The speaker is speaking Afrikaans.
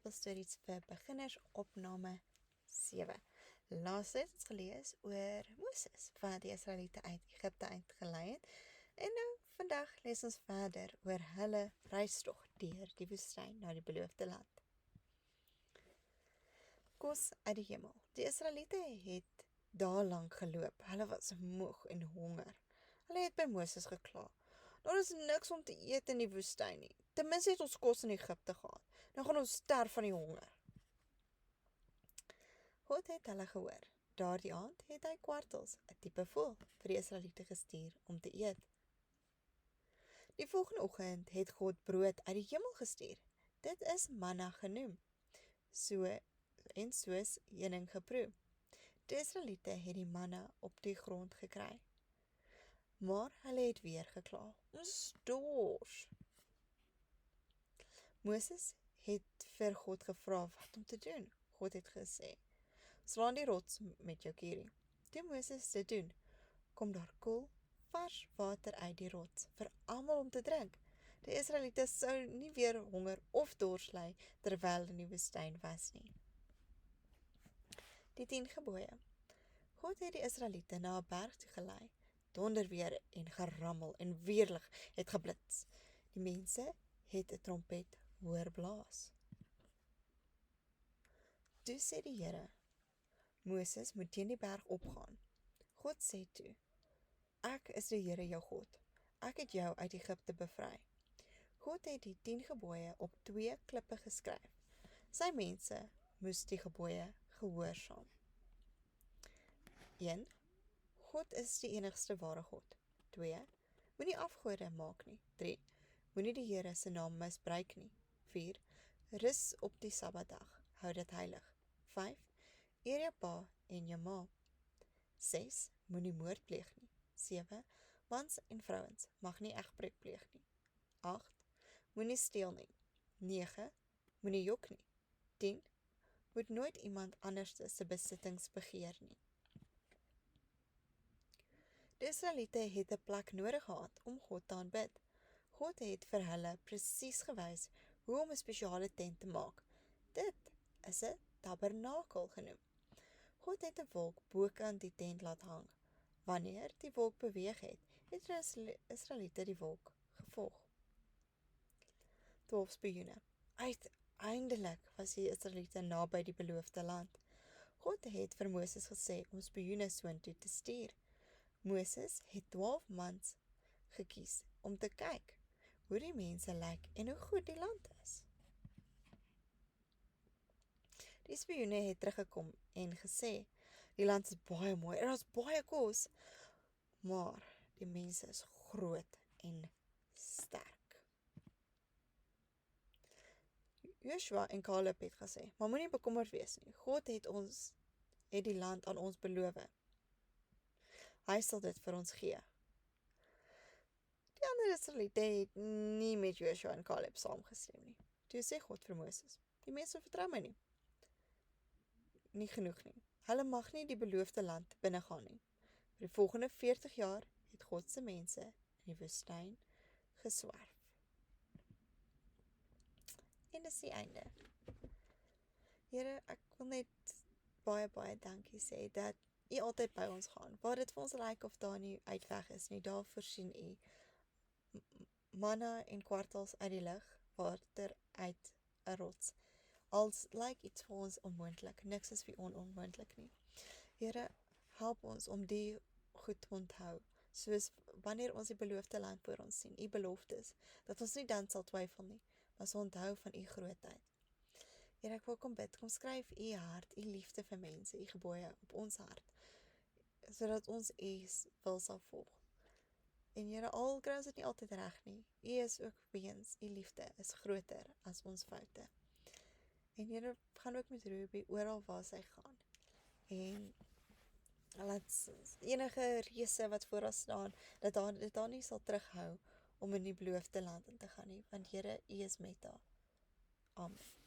Bybelstories vir beginners opname 7. Laas het ons gelees oor Moses, wat die Israeliete uit Egipte uitgelei het. En nou vandag lees ons verder oor hulle reistog deur die woestyn na die beloofde land. Kos uit die hemel. Die Israeliete het daelang geloop. Hulle was moeg en honger. Hulle het by Moses gekla. Daar is niks om te eet in die woestyn nie. Ten minste het ons kos in Egipte gehad. Nou gaan ons sterf van die honger. God het hulle gehoor. Daardie aand het hy kwartels, 'n tipe voël, vir die Israeliete gestuur om te eet. Die volgende oggend het God brood uit die hemel gestuur. Dit is manna genoem. Soos heuning geproe. Die Israeliete het die manna op die grond gekry. Maar hulle het weer gekla. Ons is dors. Moses het vir God gevra wat om te doen. God het gesê, slaan die rots met jou kierie. Toe Moses dit doen, kom daar koel, vars water uit die rots, vir almal om te drink. Die Israeliete sou nie weer honger of dors ly, terwyl in die woestyn was nie. Die 10 gebooie. God het die Israeliete na 'n berg toe gelei. Donderweer en gerammel en weerlig het geblits. Die mense het 'n trompet hoor blaas. Toe sê die Here, Moses moet teen die berg opgaan. God sê toe, ek is die Here jou God. Ek het jou uit Egipte bevry. God het die 10 gebooie op 2 klippe geskryf. Sy mense moes die gebooie gehoorsaam. 1. God is die enigste ware God. 2. Moenie afgode maak nie. 3. Moenie die Here se naam misbruik nie. 4. Rus op die Sabbatdag. Hou dit heilig. 5. Eer jou pa en jou ma. 6. Moenie moord pleeg nie. 7. Mans en vrouens mag nie egbreek pleeg nie. 8. Moenie steel nie. 9. Moenie jok nie. 10. Moet nooit iemand anders se besittings begeer nie. Die Israeliete het 'n plek nodig gehad om God te aanbid. God het vir hulle presies gewys hoe om 'n spesiale tent te maak. Dit is 'n tabernakel genoem. God het 'n wolk bokant die tent laat hang. Wanneer die wolk beweeg het, het die Israeliete die wolk gevolg. 12 spioene. Uiteindelik was die Israeliete naby die beloofde land. God het vir Moses gesê om spioene soontoe te stuur. Moses het 12 mans gekies om te kyk hoe die mense lyk en hoe goed die land is. Die spioene het teruggekom en gesê, die land is baie mooi en daar is baie kos, maar die mense is groot en sterk. Joshua en Caleb het gesê, maar moenie bekommerd wees nie. God het die land aan ons beloof. Hy sal dit vir ons gee. Die ander Israeliete het nie met Joshua en Caleb saamgestem nie. Toe sê God vir Moses, die mense vertrou my nie. Nie genoeg nie. Hulle mag nie die beloofde land binnegaan nie. Vir die volgende 40 jaar het God se mense in die woestyn geswerf. En dis die einde. Here, ek wil net baie dankie sê dat U altyd by ons gaan. Waar dit vir ons lyk of daar nie uitweg is nie, daar voorsien U manna en kwartels uit die lug, water uit 'n rots. Als lyk iets vir ons onmoontlik, niks is vir ons onmoontlik nie. Here, help ons om die goed te onthou, soos wanneer ons die beloofde land voor ons sien, U beloftes, dat ons nie dan sal twyfel nie, maar sal onthou van U grootheid. Here, ek wil kom bid, kom skryf U hart, U liefde vir mense, U gebooie op ons hart, sodat ons U wil sal volg. En Here, al kry ons dit nie altyd reg nie, U is ook weens, U liefde is groter as ons foute. En Here, gaan ook met Ruby oral waar sy gaan. En laat enige reëse wat voor haar staan, dat dit haar nie sal terughou om in die beloofde land in te gaan nie, want Here, U is met haar. Amen.